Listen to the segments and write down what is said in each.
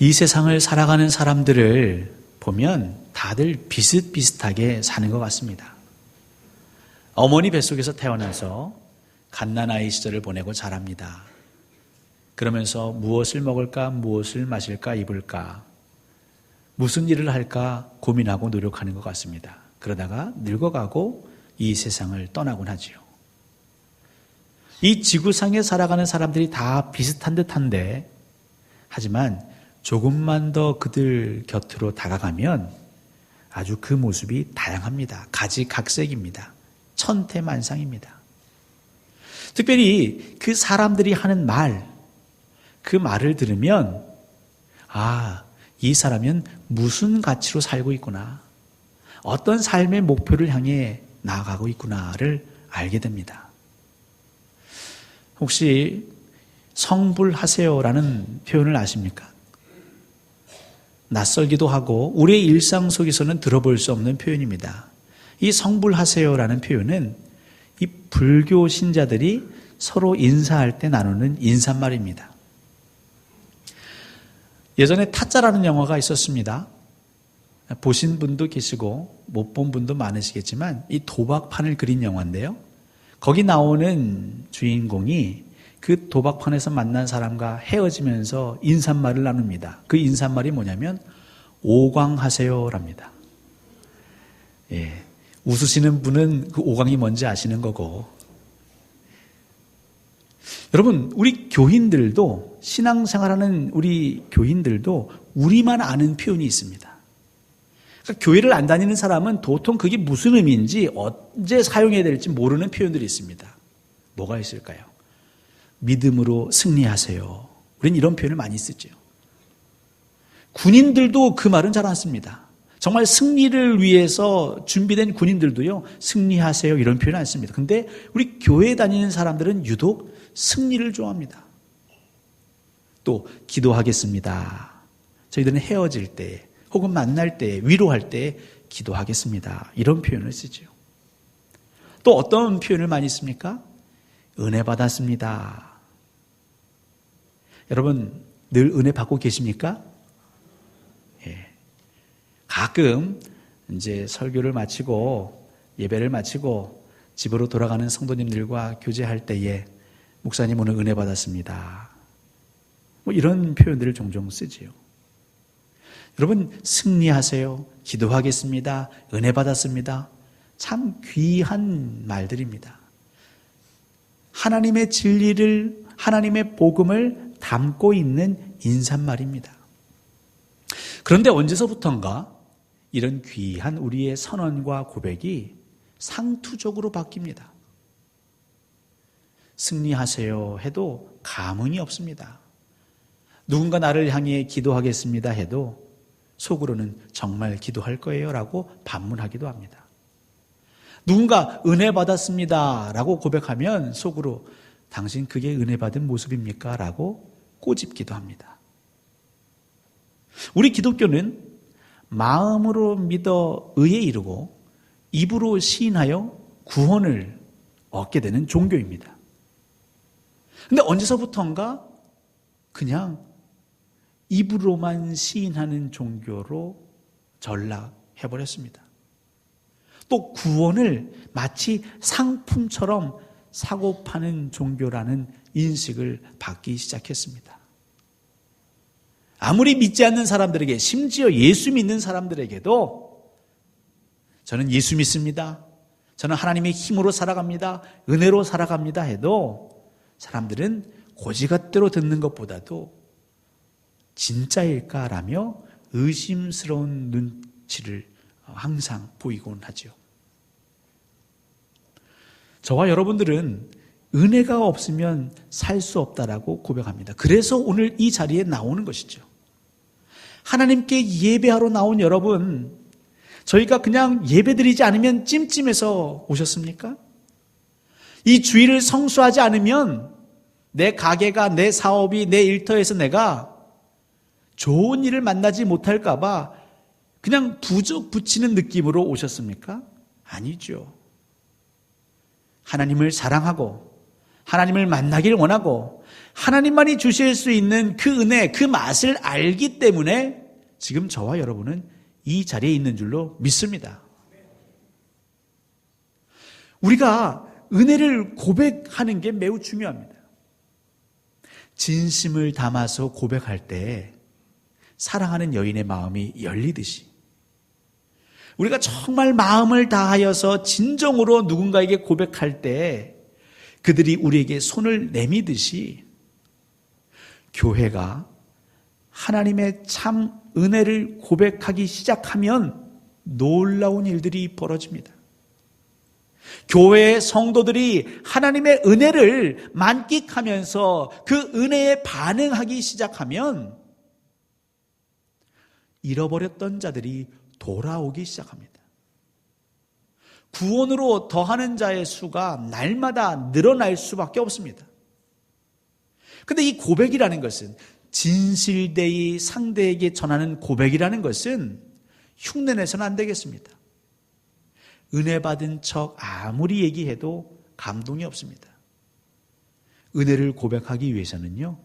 이 세상을 살아가는 사람들을 보면 다들 비슷비슷하게 사는 것 같습니다. 어머니 뱃속에서 태어나서 갓난아이 시절을 보내고 자랍니다. 그러면서 무엇을 먹을까, 무엇을 마실까, 입을까, 무슨 일을 할까 고민하고 노력하는 것 같습니다. 그러다가 늙어가고 이 세상을 떠나곤 하지요. 이 지구상에 살아가는 사람들이 다 비슷한 듯한데, 하지만 조금만 더 그들 곁으로 다가가면 아주 그 모습이 다양합니다. 가지각색입니다. 천태만상입니다. 특별히 그 사람들이 하는 말, 그 말을 들으면 이 사람은 무슨 가치로 살고 있구나, 어떤 삶의 목표를 향해 나아가고 있구나를 알게 됩니다. 혹시 성불하세요라는 표현을 아십니까? 낯설기도 하고 우리의 일상 속에서는 들어볼 수 없는 표현입니다. 이 성불하세요라는 표현은 이 불교 신자들이 서로 인사할 때 나누는 인사말입니다. 예전에 타짜라는 영화가 있었습니다. 보신 분도 계시고 못 본 분도 많으시겠지만 이 도박판을 그린 영화인데요. 거기 나오는 주인공이 그 도박판에서 만난 사람과 헤어지면서 인사말을 나눕니다. 그 인사말이 뭐냐면 오광하세요랍니다. 웃으시는 분은 그 오광이 뭔지 아시는 거고, 여러분, 우리 교인들도, 신앙생활하는 우리 교인들도 우리만 아는 표현이 있습니다. 그러니까 교회를 안 다니는 사람은 도통 그게 무슨 의미인지 언제 사용해야 될지 모르는 표현들이 있습니다. 뭐가 있을까요? 믿음으로 승리하세요. 우리는 이런 표현을 많이 쓰죠. 군인들도 그 말은 잘 안 씁니다. 정말 승리를 위해서 준비된 군인들도요, 승리하세요 이런 표현 안 씁니다. 근데 우리 교회에 다니는 사람들은 유독 승리를 좋아합니다. 또 기도하겠습니다. 저희들은 헤어질 때 혹은 만날 때, 위로할 때 기도하겠습니다. 이런 표현을 쓰죠. 또 어떤 표현을 많이 씁니까? 은혜 받았습니다. 여러분, 늘 은혜 받고 계십니까? 가끔 이제 설교를 마치고 예배를 마치고 집으로 돌아가는 성도님들과 교제할 때에 목사님 오늘 은혜 받았습니다. 이런 표현들을 종종 쓰지요. 여러분, 승리하세요. 기도하겠습니다. 은혜 받았습니다. 참 귀한 말들입니다. 하나님의 진리를, 하나님의 복음을 담고 있는 인사말입니다. 그런데 언제서부턴가 이런 귀한 우리의 선언과 고백이 상투적으로 바뀝니다. 승리하세요 해도 감흥이 없습니다. 누군가 나를 향해 기도하겠습니다 해도 속으로는 정말 기도할 거예요 라고 반문하기도 합니다. 누군가 은혜 받았습니다 라고 고백하면 속으로 당신 그게 은혜 받은 모습입니까? 라고 꼬집기도 합니다. 우리 기독교는 마음으로 믿어 의에 이르고 입으로 시인하여 구원을 얻게 되는 종교입니다. 근데 언제서부턴가 그냥 입으로만 시인하는 종교로 전락해버렸습니다. 또 구원을 마치 상품처럼 사고 파는 종교라는 인식을 받기 시작했습니다. 아무리 믿지 않는 사람들에게, 심지어 예수 믿는 사람들에게도 저는 예수 믿습니다, 저는 하나님의 힘으로 살아갑니다, 은혜로 살아갑니다 해도 사람들은 고지갓대로 듣는 것보다도 진짜일까라며 의심스러운 눈치를 항상 보이곤 하죠. 저와 여러분들은 은혜가 없으면 살 수 없다라고 고백합니다. 그래서 오늘 이 자리에 나오는 것이죠. 하나님께 예배하러 나온 여러분, 저희가 그냥 예배드리지 않으면 찜찜해서 오셨습니까? 이 주일을 성수하지 않으면 내 가게가, 내 사업이, 내 일터에서 내가 좋은 일을 만나지 못할까 봐 그냥 부적 붙이는 느낌으로 오셨습니까? 아니죠. 하나님을 사랑하고 하나님을 만나길 원하고 하나님만이 주실 수 있는 그 은혜, 그 맛을 알기 때문에 지금 저와 여러분은 이 자리에 있는 줄로 믿습니다. 우리가 은혜를 고백하는 게 매우 중요합니다. 진심을 담아서 고백할 때 사랑하는 여인의 마음이 열리듯이 우리가 정말 마음을 다하여서 진정으로 누군가에게 고백할 때 그들이 우리에게 손을 내미듯이 교회가 하나님의 참 은혜를 고백하기 시작하면 놀라운 일들이 벌어집니다. 교회의 성도들이 하나님의 은혜를 만끽하면서 그 은혜에 반응하기 시작하면 잃어버렸던 자들이 돌아오기 시작합니다. 구원으로 더하는 자의 수가 날마다 늘어날 수밖에 없습니다. 그런데 이 고백이라는 것은 진실되이 상대에게 전하는 고백이라는 것은 흉내내서는 안 되겠습니다. 은혜 받은 척 아무리 얘기해도 감동이 없습니다. 은혜를 고백하기 위해서는요,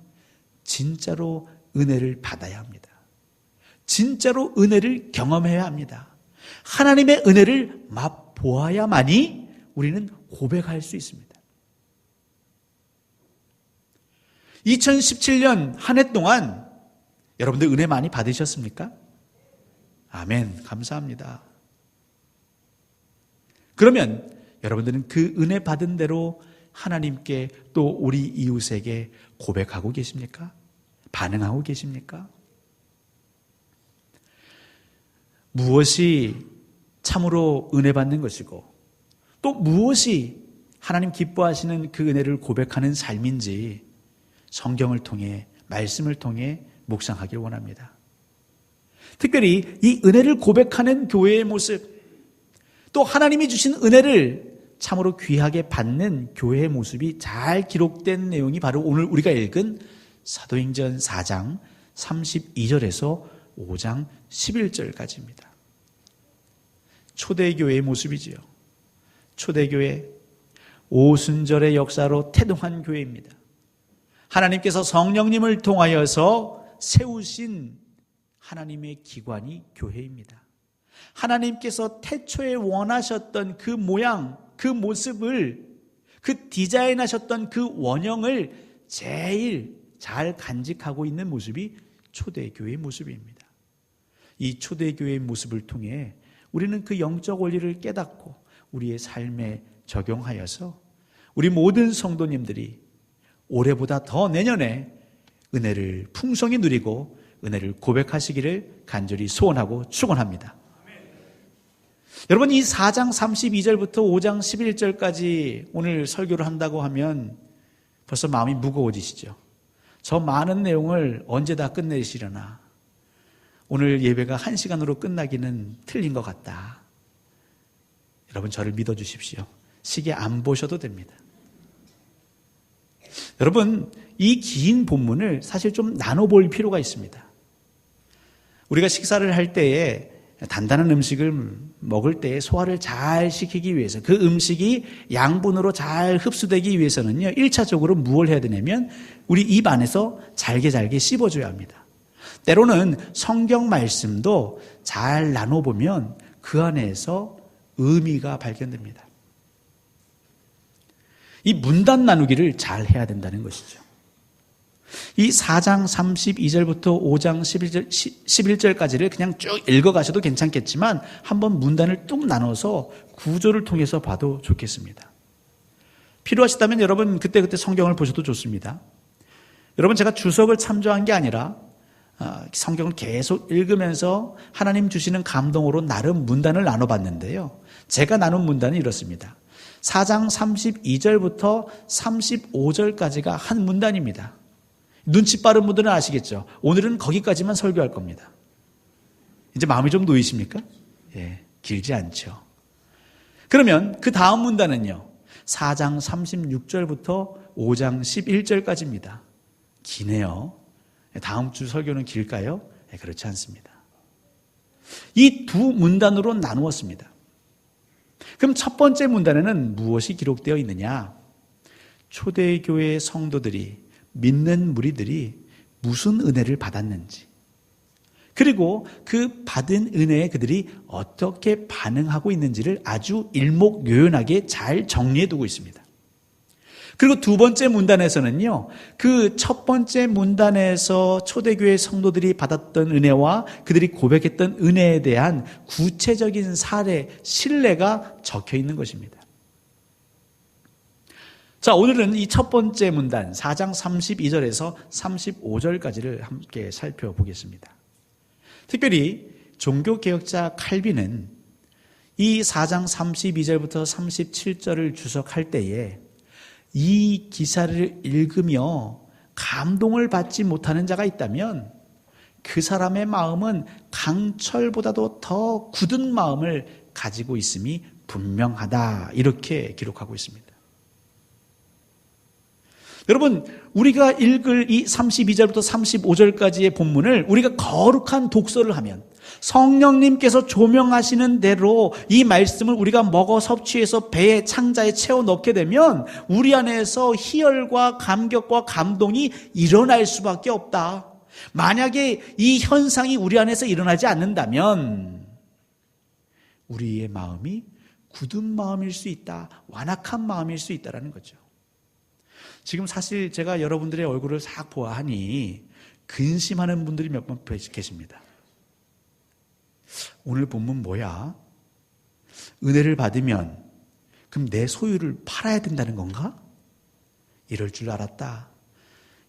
진짜로 은혜를 받아야 합니다. 진짜로 은혜를 경험해야 합니다. 하나님의 은혜를 맛보아야만이 우리는 고백할 수 있습니다. 2017년 한 해 동안 여러분들 은혜 많이 받으셨습니까? 아멘. 감사합니다. 그러면 여러분들은 그 은혜 받은 대로 하나님께 또 우리 이웃에게 고백하고 계십니까? 반응하고 계십니까? 무엇이 참으로 은혜 받는 것이고 또 무엇이 하나님 기뻐하시는 그 은혜를 고백하는 삶인지 성경을 통해 말씀을 통해 묵상하길 원합니다. 특별히 이 은혜를 고백하는 교회의 모습 또 하나님이 주신 은혜를 참으로 귀하게 받는 교회의 모습이 잘 기록된 내용이 바로 오늘 우리가 읽은 사도행전 4장 32절에서 5장 11절까지입니다. 초대교회의 모습이지요. 초대교회, 오순절의 역사로 태동한 교회입니다. 하나님께서 성령님을 통하여서 세우신 하나님의 기관이 교회입니다. 하나님께서 태초에 원하셨던 그 모양, 그 모습을, 그 디자인하셨던 그 원형을 제일 잘 간직하고 있는 모습이 초대교회의 모습입니다. 이 초대교회의 모습을 통해 우리는 그 영적 원리를 깨닫고 우리의 삶에 적용하여서 우리 모든 성도님들이 올해보다 더 내년에 은혜를 풍성히 누리고 은혜를 고백하시기를 간절히 소원하고 축원합니다. 여러분, 이 4장 32절부터 5장 11절까지 오늘 설교를 한다고 하면 벌써 마음이 무거워지시죠? 저 많은 내용을 언제 다 끝내시려나? 오늘 예배가 1시간으로 끝나기는 틀린 것 같다. 여러분, 저를 믿어주십시오. 시계 안 보셔도 됩니다. 여러분, 이 긴 본문을 사실 좀 나눠볼 필요가 있습니다. 우리가 식사를 할 때에 단단한 음식을 먹을 때 소화를 잘 시키기 위해서 그 음식이 양분으로 잘 흡수되기 위해서는요, 1차적으로 무엇을 해야 되냐면 우리 입 안에서 잘게 씹어줘야 합니다. 때로는 성경 말씀도 잘 나눠보면 그 안에서 의미가 발견됩니다. 이 문단 나누기를 잘 해야 된다는 것이죠. 이 4장 32절부터 5장 11절까지를 그냥 쭉 읽어가셔도 괜찮겠지만 한번 문단을 뚝 나눠서 구조를 통해서 봐도 좋겠습니다. 필요하시다면 여러분 그때 성경을 보셔도 좋습니다. 여러분, 제가 주석을 참조한 게 아니라 성경을 계속 읽으면서 하나님 주시는 감동으로 나름 문단을 나눠봤는데요. 제가 나눈 문단은 이렇습니다. 4장 32절부터 35절까지가 한 문단입니다. 눈치 빠른 분들은 아시겠죠? 오늘은 거기까지만 설교할 겁니다. 이제 마음이 좀 놓이십니까? 예, 길지 않죠. 그러면 그 다음 문단은요, 4장 36절부터 5장 11절까지입니다. 기네요. 다음 주 설교는 길까요? 네, 그렇지 않습니다. 이 두 문단으로 나누었습니다. 그럼 첫 번째 문단에는 무엇이 기록되어 있느냐? 초대교회 성도들이 믿는 무리들이 무슨 은혜를 받았는지, 그리고 그 받은 은혜에 그들이 어떻게 반응하고 있는지를 아주 일목요연하게 잘 정리해 두고 있습니다. 그리고 두 번째 문단에서는요, 그 첫 번째 문단에서 초대교회 성도들이 받았던 은혜와 그들이 고백했던 은혜에 대한 구체적인 사례, 신뢰가 적혀 있는 것입니다. 자, 오늘은 이 첫 번째 문단 4장 32절에서 35절까지를 함께 살펴보겠습니다. 특별히 종교개혁자 칼빈은 이 4장 32절부터 37절을 주석할 때에 이 기사를 읽으며 감동을 받지 못하는 자가 있다면 그 사람의 마음은 강철보다도 더 굳은 마음을 가지고 있음이 분명하다, 이렇게 기록하고 있습니다. 여러분, 우리가 읽을 이 32절부터 35절까지의 본문을 우리가 거룩한 독서를 하면, 성령님께서 조명하시는 대로 이 말씀을 우리가 먹어 섭취해서 배에, 창자에 채워 넣게 되면 우리 안에서 희열과 감격과 감동이 일어날 수밖에 없다. 만약에 이 현상이 우리 안에서 일어나지 않는다면 우리의 마음이 굳은 마음일 수 있다, 완악한 마음일 수 있다는 거죠. 지금 사실 제가 여러분들의 얼굴을 싹 보아하니 근심하는 분들이 몇 분 계십니다. 오늘 본문 뭐야? 은혜를 받으면 그럼 내 소유를 팔아야 된다는 건가? 이럴 줄 알았다.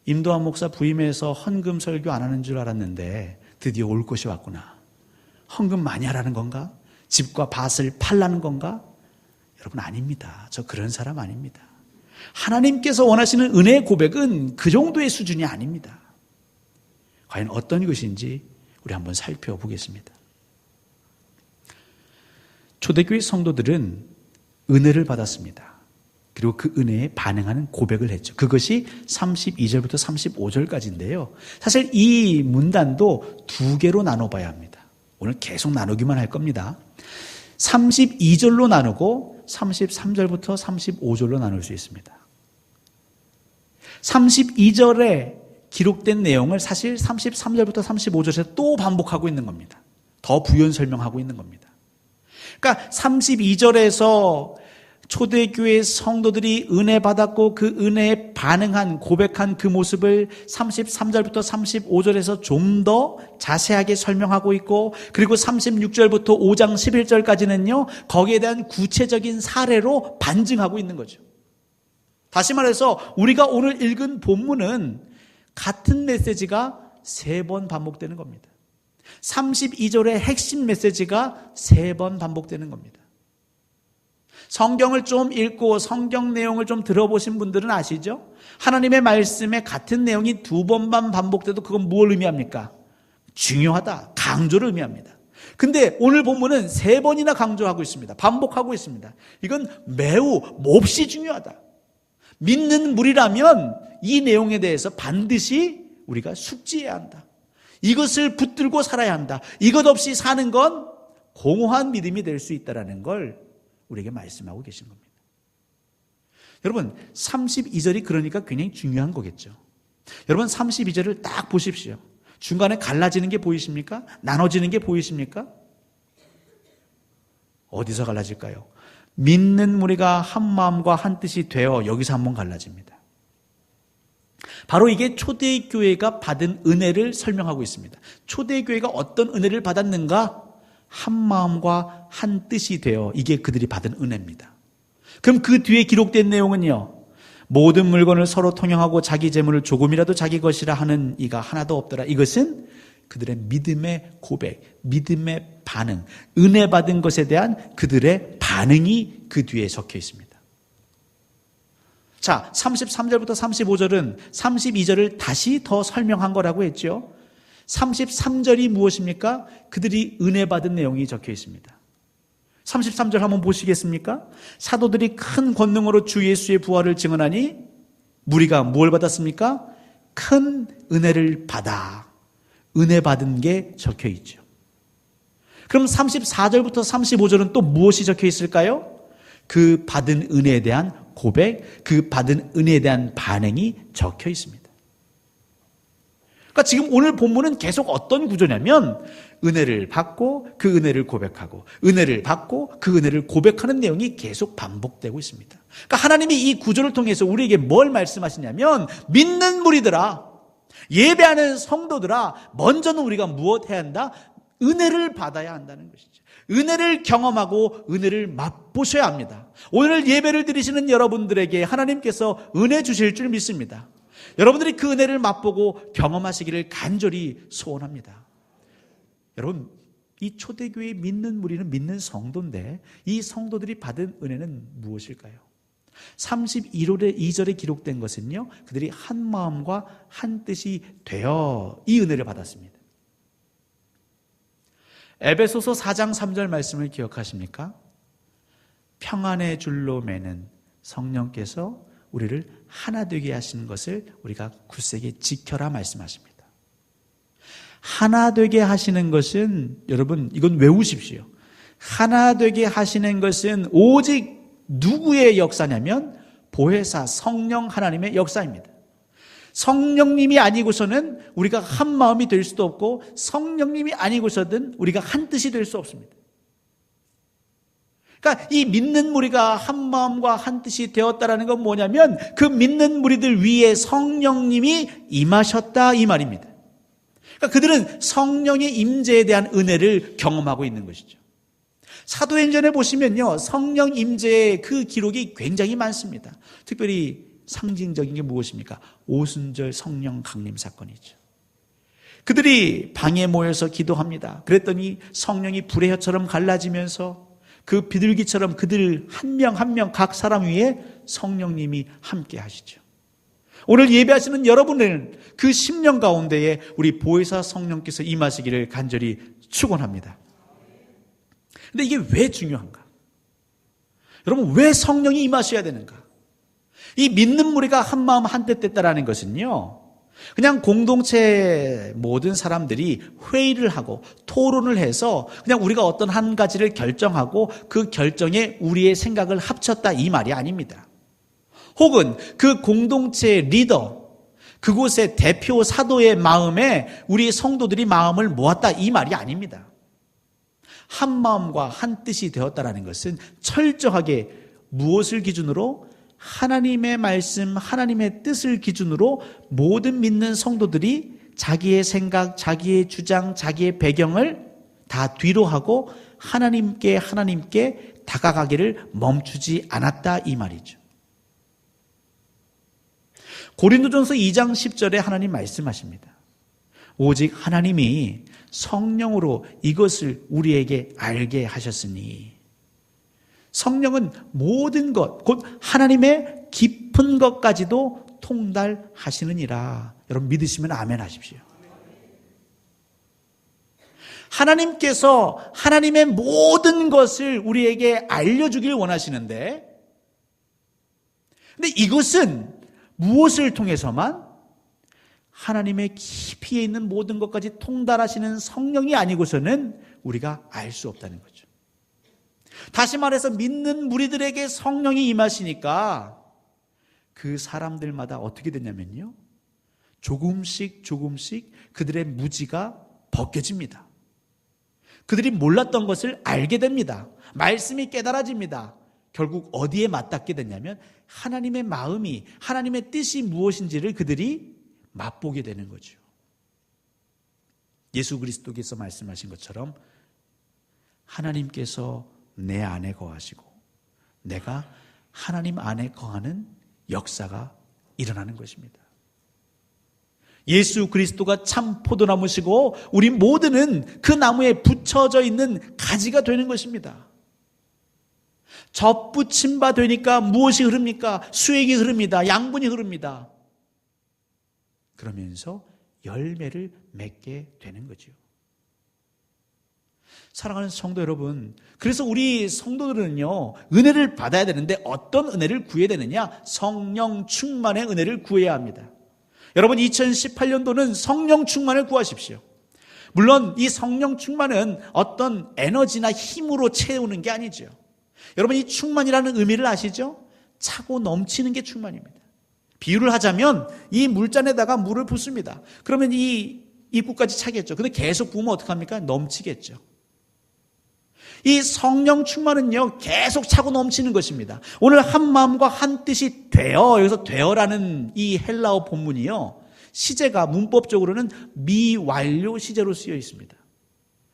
임도환 목사 부임해서 헌금 설교 안 하는 줄 알았는데 드디어 올 것이 왔구나. 헌금 많이 하라는 건가? 집과 밭을 팔라는 건가? 여러분, 아닙니다. 저 그런 사람 아닙니다. 하나님께서 원하시는 은혜의 고백은 그 정도의 수준이 아닙니다. 과연 어떤 것인지 우리 한번 살펴보겠습니다. 초대교회 성도들은 은혜를 받았습니다. 그리고 그 은혜에 반응하는 고백을 했죠. 그것이 32절부터 35절까지인데요. 사실 이 문단도 두 개로 나눠봐야 합니다. 오늘 계속 나누기만 할 겁니다. 32절로 나누고 33절부터 35절로 나눌 수 있습니다. 32절에 기록된 내용을 사실 33절부터 35절에서 또 반복하고 있는 겁니다. 더 부연 설명하고 있는 겁니다. 그러니까 32절에서 초대교회 성도들이 은혜 받았고 그 은혜에 반응한, 고백한 그 모습을 33절부터 35절에서 좀 더 자세하게 설명하고 있고, 그리고 36절부터 5장 11절까지는요 거기에 대한 구체적인 사례로 반증하고 있는 거죠. 다시 말해서 우리가 오늘 읽은 본문은 같은 메시지가 3번 반복되는 겁니다. 32절의 핵심 메시지가 3번 반복되는 겁니다. 성경을 좀 읽고 성경 내용을 좀 들어보신 분들은 아시죠? 하나님의 말씀에 같은 내용이 2번만 반복돼도 그건 뭘 의미합니까? 중요하다, 강조를 의미합니다. 근데 오늘 본문은 3번이나 강조하고 있습니다. 반복하고 있습니다. 이건 매우 몹시 중요하다. 믿는 무리라면 이 내용에 대해서 반드시 우리가 숙지해야 한다. 이것을 붙들고 살아야 한다. 이것 없이 사는 건 공허한 믿음이 될 수 있다는 걸 우리에게 말씀하고 계신 겁니다. 여러분, 32절이 그러니까 굉장히 중요한 거겠죠. 여러분, 32절을 딱 보십시오. 중간에 갈라지는 게 보이십니까? 나눠지는 게 보이십니까? 어디서 갈라질까요? 믿는 무리가 한 마음과 한 뜻이 되어, 여기서 한번 갈라집니다. 바로 이게 초대교회가 받은 은혜를 설명하고 있습니다. 초대교회가 어떤 은혜를 받았는가? 한 마음과 한 뜻이 되어, 이게 그들이 받은 은혜입니다. 그럼 그 뒤에 기록된 내용은요, 모든 물건을 서로 통용하고 자기 재물을 조금이라도 자기 것이라 하는 이가 하나도 없더라. 이것은 그들의 믿음의 고백, 믿음의 반응, 은혜 받은 것에 대한 그들의 반응이 그 뒤에 적혀 있습니다. 자, 33절부터 35절은 32절을 다시 더 설명한 거라고 했죠. 33절이 무엇입니까? 그들이 은혜 받은 내용이 적혀 있습니다. 33절 한번 보시겠습니까? 사도들이 큰 권능으로 주 예수의 부활을 증언하니 무리가 뭘 받았습니까? 큰 은혜를 받아. 은혜 받은 게 적혀 있죠. 그럼 34절부터 35절은 또 무엇이 적혀 있을까요? 그 받은 은혜에 대한 고백, 그 받은 은혜에 대한 반응이 적혀 있습니다. 그러니까 지금 오늘 본문은 계속 어떤 구조냐면 은혜를 받고 그 은혜를 고백하고 은혜를 받고 그 은혜를 고백하는 내용이 계속 반복되고 있습니다. 그러니까 하나님이 이 구조를 통해서 우리에게 뭘 말씀하시냐면 믿는 무리들아, 예배하는 성도들아, 먼저는 우리가 무엇 해야 한다? 은혜를 받아야 한다는 것이죠. 은혜를 경험하고 은혜를 맛보셔야 합니다. 오늘 예배를 드리시는 여러분들에게 하나님께서 은혜 주실 줄 믿습니다. 여러분들이 그 은혜를 맛보고 경험하시기를 간절히 소원합니다. 여러분, 이 초대교회에 믿는 무리는 믿는 성도인데 이 성도들이 받은 은혜는 무엇일까요? 31절에 2절에 기록된 것은요, 그들이 한 마음과 한 뜻이 되어 이 은혜를 받았습니다. 에베소서 4장 3절 말씀을 기억하십니까? 평안의 줄로 매는 성령께서 우리를 하나 되게 하시는 것을 우리가 굳세게 지켜라 말씀하십니다. 하나 되게 하시는 것은, 여러분 이건 외우십시오. 하나 되게 하시는 것은 오직 누구의 역사냐면 보혜사 성령 하나님의 역사입니다. 성령님이 아니고서는 우리가 한 마음이 될 수도 없고 성령님이 아니고서는 우리가 한 뜻이 될 수 없습니다. 그러니까 이 믿는 무리가 한 마음과 한 뜻이 되었다라는 건 뭐냐면 그 믿는 무리들 위에 성령님이 임하셨다 이 말입니다. 그러니까 그들은 성령의 임재에 대한 은혜를 경험하고 있는 것이죠. 사도행전에 보시면요, 성령 임재의 그 기록이 굉장히 많습니다. 특별히 상징적인 게 무엇입니까? 오순절 성령 강림 사건이죠. 그들이 방에 모여서 기도합니다. 그랬더니 성령이 불의 혀처럼 갈라지면서 그 비둘기처럼 그들 한 명 한 명 각 사람 위에 성령님이 함께 하시죠. 오늘 예배하시는 여러분은 그 10년 가운데에 우리 보혜사 성령께서 임하시기를 간절히 축원합니다. 근데 이게 왜 중요한가? 여러분, 왜 성령이 임하셔야 되는가? 이 믿는 무리가 한 마음 한 뜻 됐다라는 것은요, 그냥 공동체 모든 사람들이 회의를 하고 토론을 해서 그냥 우리가 어떤 한 가지를 결정하고 그 결정에 우리의 생각을 합쳤다 이 말이 아닙니다. 혹은 그 공동체의 리더, 그곳의 대표 사도의 마음에 우리 성도들이 마음을 모았다 이 말이 아닙니다. 한 마음과 한 뜻이 되었다라는 것은 철저하게 무엇을 기준으로? 하나님의 말씀, 하나님의 뜻을 기준으로 모든 믿는 성도들이 자기의 생각, 자기의 주장, 자기의 배경을 다 뒤로 하고 하나님께 다가가기를 멈추지 않았다 이 말이죠. 고린도전서 2장 10절에 하나님 말씀하십니다. 오직 하나님이 성령으로 이것을 우리에게 알게 하셨으니, 성령은 모든 것, 곧 하나님의 깊은 것까지도 통달하시느니라. 여러분 믿으시면 아멘 하십시오. 하나님께서 하나님의 모든 것을 우리에게 알려주길 원하시는데, 근데 이것은 무엇을 통해서만? 하나님의 깊이에 있는 모든 것까지 통달하시는 성령이 아니고서는 우리가 알 수 없다는 거죠. 다시 말해서 믿는 무리들에게 성령이 임하시니까 그 사람들마다 어떻게 됐냐면요, 조금씩 그들의 무지가 벗겨집니다. 그들이 몰랐던 것을 알게 됩니다. 말씀이 깨달아집니다. 결국 어디에 맞닿게 됐냐면 하나님의 마음이, 하나님의 뜻이 무엇인지를 그들이 맛보게 되는 거죠. 예수 그리스도께서 말씀하신 것처럼 하나님께서 내 안에 거하시고 내가 하나님 안에 거하는 역사가 일어나는 것입니다. 예수 그리스도가 참 포도나무시고 우리 모두는 그 나무에 붙여져 있는 가지가 되는 것입니다. 접붙임 바 되니까 무엇이 흐릅니까? 수액이 흐릅니다. 양분이 흐릅니다. 그러면서 열매를 맺게 되는 거죠. 사랑하는 성도 여러분, 그래서 우리 성도들은요, 은혜를 받아야 되는데 어떤 은혜를 구해야 되느냐? 성령 충만의 은혜를 구해야 합니다. 여러분 2018년도는 성령 충만을 구하십시오. 물론 이 성령 충만은 어떤 에너지나 힘으로 채우는 게 아니죠. 여러분 이 충만이라는 의미를 아시죠? 차고 넘치는 게 충만입니다. 비유를 하자면 이 물잔에다가 물을 붓습니다. 그러면 이 입구까지 차겠죠. 근데 계속 부으면 어떡합니까? 넘치겠죠. 이 성령 충만은요, 계속 차고 넘치는 것입니다. 오늘 한 마음과 한 뜻이 되어, 여기서 되어라는 이 헬라어 본문이요, 시제가 문법적으로는 미완료 시제로 쓰여 있습니다.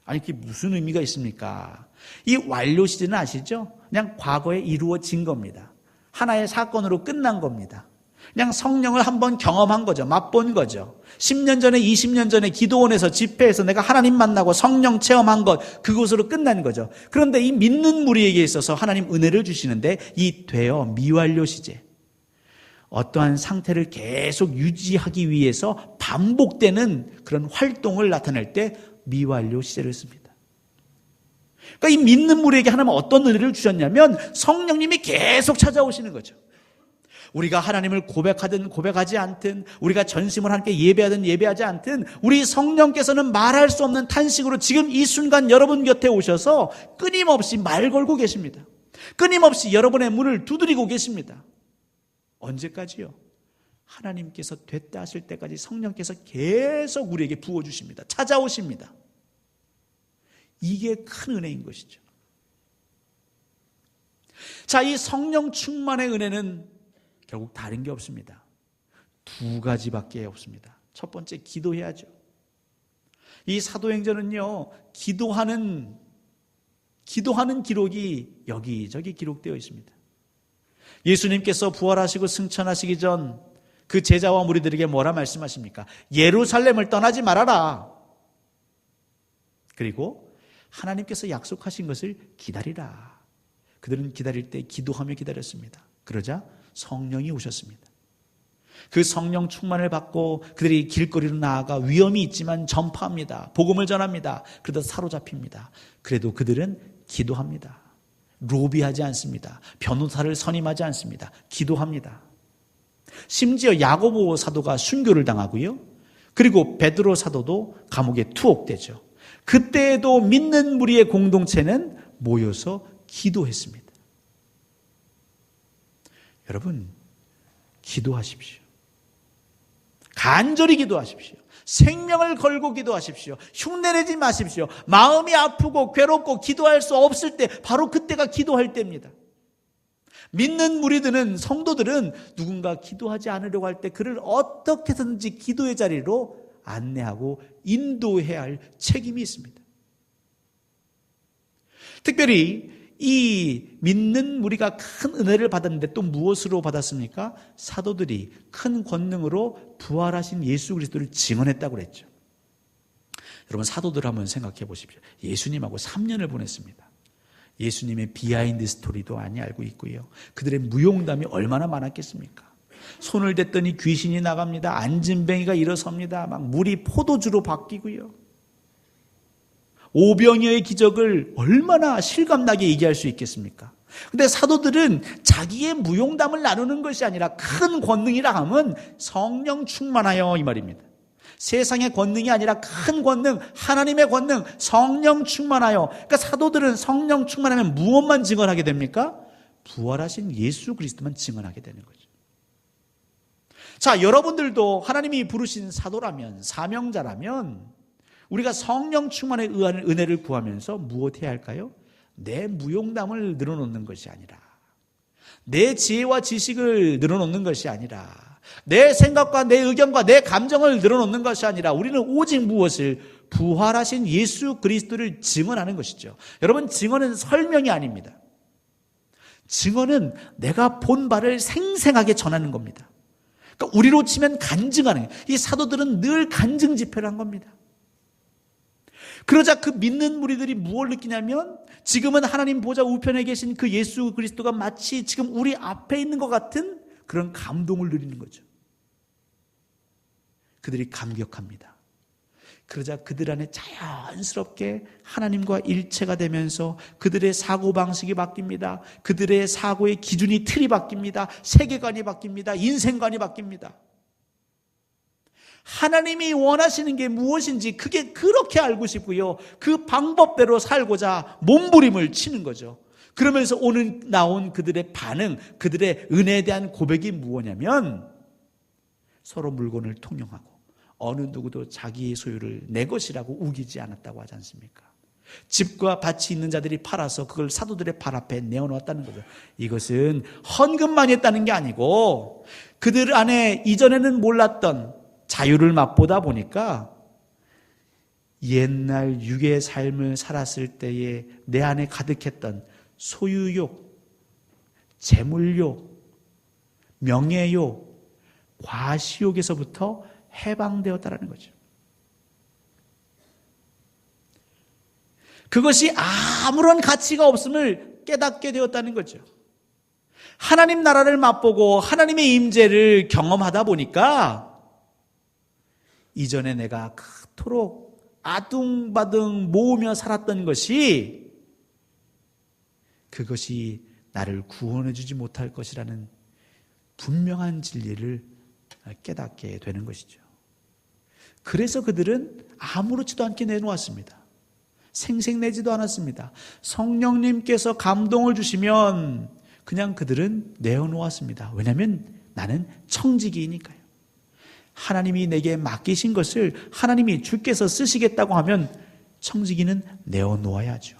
아니, 그게 무슨 의미가 있습니까? 이 완료 시제는 아시죠? 그냥 과거에 이루어진 겁니다. 하나의 사건으로 끝난 겁니다. 그냥 성령을 한번 경험한 거죠. 맛본 거죠. 10년 전에 20년 전에 기도원에서 집회에서 내가 하나님 만나고 성령 체험한 것, 그것으로 끝난 거죠. 그런데 이 믿는 우리에게 있어서 하나님 은혜를 주시는데 이 되어 미완료 시제, 어떠한 상태를 계속 유지하기 위해서 반복되는 그런 활동을 나타낼 때 미완료 시제를 씁니다. 그러니까 이 믿는 우리에게 하나님은 어떤 은혜를 주셨냐면 성령님이 계속 찾아오시는 거죠. 우리가 하나님을 고백하든 고백하지 않든, 우리가 전심을 함께 예배하든 예배하지 않든, 우리 성령께서는 말할 수 없는 탄식으로 지금 이 순간 여러분 곁에 오셔서 끊임없이 말 걸고 계십니다. 끊임없이 여러분의 문을 두드리고 계십니다. 언제까지요? 하나님께서 됐다 하실 때까지 성령께서 계속 우리에게 부어주십니다. 찾아오십니다. 이게 큰 은혜인 것이죠. 자, 이 성령 충만의 은혜는 결국 다른 게 없습니다. 두 가지밖에 없습니다. 첫 번째, 기도해야죠. 이 사도행전은요, 기도하는 기록이 여기저기 기록되어 있습니다. 예수님께서 부활하시고 승천하시기 전 그 제자와 무리들에게 뭐라 말씀하십니까? 예루살렘을 떠나지 말아라. 그리고 하나님께서 약속하신 것을 기다리라. 그들은 기다릴 때 기도하며 기다렸습니다. 그러자 성령이 오셨습니다. 그 성령 충만을 받고 그들이 길거리로 나아가 위험이 있지만 전파합니다. 복음을 전합니다. 그러다 사로잡힙니다. 그래도 그들은 기도합니다. 로비하지 않습니다. 변호사를 선임하지 않습니다. 기도합니다. 심지어 야고보 사도가 순교를 당하고요. 그리고 베드로 사도도 감옥에 투옥되죠. 그때에도 믿는 무리의 공동체는 모여서 기도했습니다. 여러분, 기도하십시오. 간절히 기도하십시오. 생명을 걸고 기도하십시오. 흉내내지 마십시오. 마음이 아프고 괴롭고 기도할 수 없을 때, 바로 그때가 기도할 때입니다. 믿는 무리들은, 성도들은 누군가 기도하지 않으려고 할 때 그를 어떻게든지 기도의 자리로 안내하고 인도해야 할 책임이 있습니다. 특별히 이 믿는 무리가 큰 은혜를 받았는데 또 무엇으로 받았습니까? 사도들이 큰 권능으로 부활하신 예수 그리스도를 증언했다고 그랬죠. 여러분, 사도들 한번 생각해 보십시오. 예수님하고 3년을 보냈습니다. 예수님의 비하인드 스토리도 많이 알고 있고요. 그들의 무용담이 얼마나 많았겠습니까? 손을 댔더니 귀신이 나갑니다. 안진뱅이가 일어섭니다. 막 물이 포도주로 바뀌고요. 오병이어의 기적을 얼마나 실감나게 얘기할 수 있겠습니까? 근데 사도들은 자기의 무용담을 나누는 것이 아니라 큰 권능이라 하면 성령 충만하여 이 말입니다. 세상의 권능이 아니라 큰 권능, 하나님의 권능, 성령 충만하여. 그러니까 사도들은 성령 충만하면 무엇만 증언하게 됩니까? 부활하신 예수 그리스도만 증언하게 되는 거죠. 자, 여러분들도 하나님이 부르신 사도라면, 사명자라면 우리가 성령 충만에 의한 은혜를 구하면서 무엇 해야 할까요? 내 무용담을 늘어놓는 것이 아니라, 내 지혜와 지식을 늘어놓는 것이 아니라, 내 생각과 내 의견과 내 감정을 늘어놓는 것이 아니라 우리는 오직 무엇을? 부활하신 예수 그리스도를 증언하는 것이죠. 여러분, 증언은 설명이 아닙니다. 증언은 내가 본 바를 생생하게 전하는 겁니다. 그러니까 우리로 치면 간증하는, 이 사도들은 늘 간증 집회를 한 겁니다. 그러자 그 믿는 무리들이 무엇을 느끼냐면, 지금은 하나님 보좌 우편에 계신 그 예수 그리스도가 마치 지금 우리 앞에 있는 것 같은 그런 감동을 누리는 거죠. 그들이 감격합니다. 그러자 그들 안에 자연스럽게 하나님과 일체가 되면서 그들의 사고방식이 바뀝니다. 그들의 사고의 기준이, 틀이 바뀝니다. 세계관이 바뀝니다. 인생관이 바뀝니다. 하나님이 원하시는 게 무엇인지 그게 그렇게 알고 싶고요. 그 방법대로 살고자 몸부림을 치는 거죠. 그러면서 오늘 나온 그들의 반응, 그들의 은혜에 대한 고백이 무엇이냐면, 서로 물건을 통용하고 어느 누구도 자기의 소유를 내 것이라고 우기지 않았다고 하지 않습니까? 집과 밭이 있는 자들이 팔아서 그걸 사도들의 발 앞에 내어놓았다는 거죠. 이것은 헌금만 했다는 게 아니고 그들 안에 이전에는 몰랐던 자유를 맛보다 보니까 옛날 육의 삶을 살았을 때에 내 안에 가득했던 소유욕, 재물욕, 명예욕, 과시욕에서부터 해방되었다는 거죠. 그것이 아무런 가치가 없음을 깨닫게 되었다는 거죠. 하나님 나라를 맛보고 하나님의 임재를 경험하다 보니까 이전에 내가 그토록 아둥바둥 모으며 살았던 것이 그것이 나를 구원해 주지 못할 것이라는 분명한 진리를 깨닫게 되는 것이죠. 그래서 그들은 아무렇지도 않게 내놓았습니다. 생색내지도 않았습니다. 성령님께서 감동을 주시면 그냥 그들은 내어놓았습니다. 왜냐하면 나는 청지기이니까요. 하나님이 내게 맡기신 것을 하나님이 주께서 쓰시겠다고 하면 청지기는 내어놓아야죠.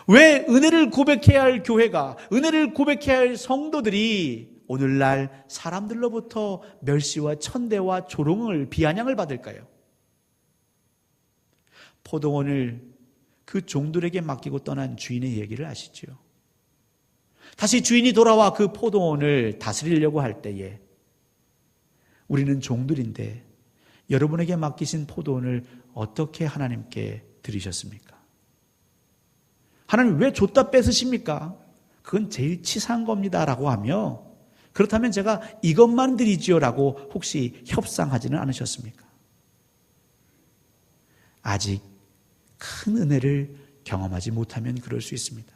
왜 은혜를 고백해야 할 교회가, 은혜를 고백해야 할 성도들이 오늘날 사람들로부터 멸시와 천대와 조롱을, 비아냥을 받을까요? 포도원을 그 종들에게 맡기고 떠난 주인의 얘기를 아시죠? 다시 주인이 돌아와 그 포도원을 다스리려고 할 때에 우리는 종들인데 여러분에게 맡기신 포도원을 어떻게 하나님께 드리셨습니까? 하나님 왜 줬다 뺏으십니까? 그건 제일 치사한 겁니다 라고 하며 그렇다면 제가 이것만 드리지요 라고 혹시 협상하지는 않으셨습니까? 아직 큰 은혜를 경험하지 못하면 그럴 수 있습니다.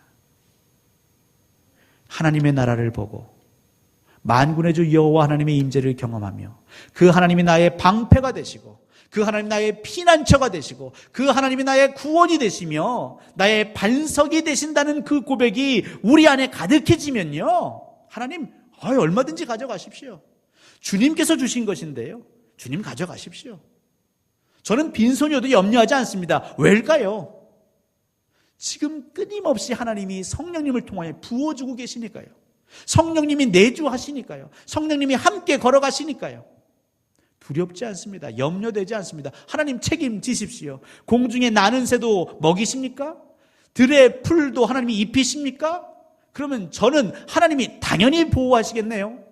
하나님의 나라를 보고 만군의 주 여호와 하나님의 임재를 경험하며 그 하나님이 나의 방패가 되시고 그 하나님 나의 피난처가 되시고 그 하나님이 나의 구원이 되시며 나의 반석이 되신다는 그 고백이 우리 안에 가득해지면요, 하나님 얼마든지 가져가십시오. 주님께서 주신 것인데요, 주님 가져가십시오. 저는 빈손이어도 염려하지 않습니다. 왜일까요? 지금 끊임없이 하나님이 성령님을 통하여 부어주고 계시니까요. 성령님이 내주하시니까요. 성령님이 함께 걸어가시니까요. 두렵지 않습니다. 염려되지 않습니다. 하나님 책임지십시오. 공중에 나는 새도 먹이십니까? 들의 풀도 하나님이 입히십니까? 그러면 저는 하나님이 당연히 보호하시겠네요.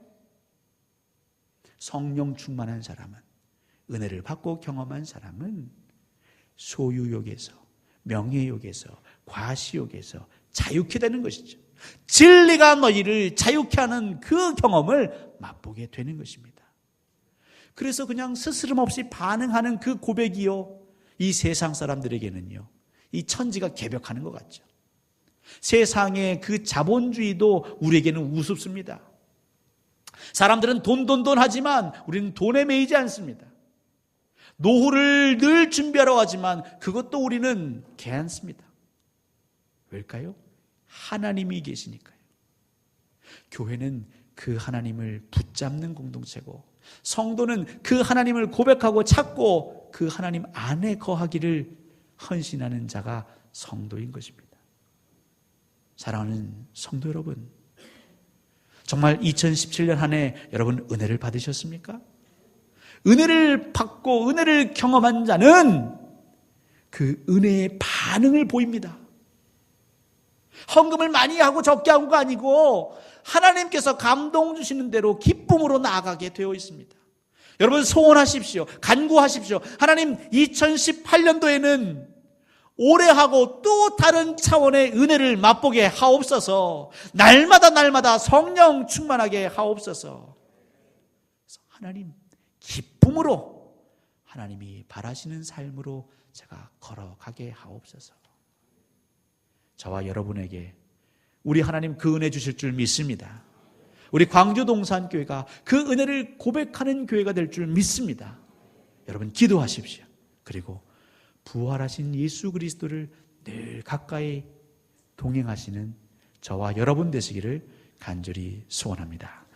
성령 충만한 사람은, 은혜를 받고 경험한 사람은 소유욕에서, 명예욕에서, 과시욕에서 자유케 되는 것이죠. 진리가 너희를 자유케 하는 그 경험을 맛보게 되는 것입니다. 그래서 그냥 스스럼 없이 반응하는 그 고백이요, 이 세상 사람들에게는요, 이 천지가 개벽하는 것 같죠. 세상의 그 자본주의도 우리에게는 우습습니다. 사람들은 돈 하지만 우리는 돈에 매이지 않습니다. 노후를 늘 준비하러 하지만 그것도 우리는 개안습니다. 왜일까요? 하나님이 계시니까요. 교회는 그 하나님을 붙잡는 공동체고, 성도는 그 하나님을 고백하고 찾고 그 하나님 안에 거하기를 헌신하는 자가 성도인 것입니다. 사랑하는 성도 여러분, 정말 2017년 한 해 여러분 은혜를 받으셨습니까? 은혜를 받고 은혜를 경험한 자는 그 은혜의 반응을 보입니다. 헌금을 많이 하고 적게 하고가 아니고 하나님께서 감동 주시는 대로 기쁨으로 나아가게 되어 있습니다. 여러분 소원하십시오. 간구하십시오. 하나님 2018년도에는 올해하고 또 다른 차원의 은혜를 맛보게 하옵소서. 날마다 성령 충만하게 하옵소서. 하나님 기쁨으로 하나님이 바라시는 삶으로 제가 걸어가게 하옵소서. 저와 여러분에게 우리 하나님 그 은혜 주실 줄 믿습니다. 우리 광주 동산교회가 그 은혜를 고백하는 교회가 될 줄 믿습니다. 여러분 기도하십시오. 그리고 부활하신 예수 그리스도를 늘 가까이 동행하시는 저와 여러분 되시기를 간절히 소원합니다.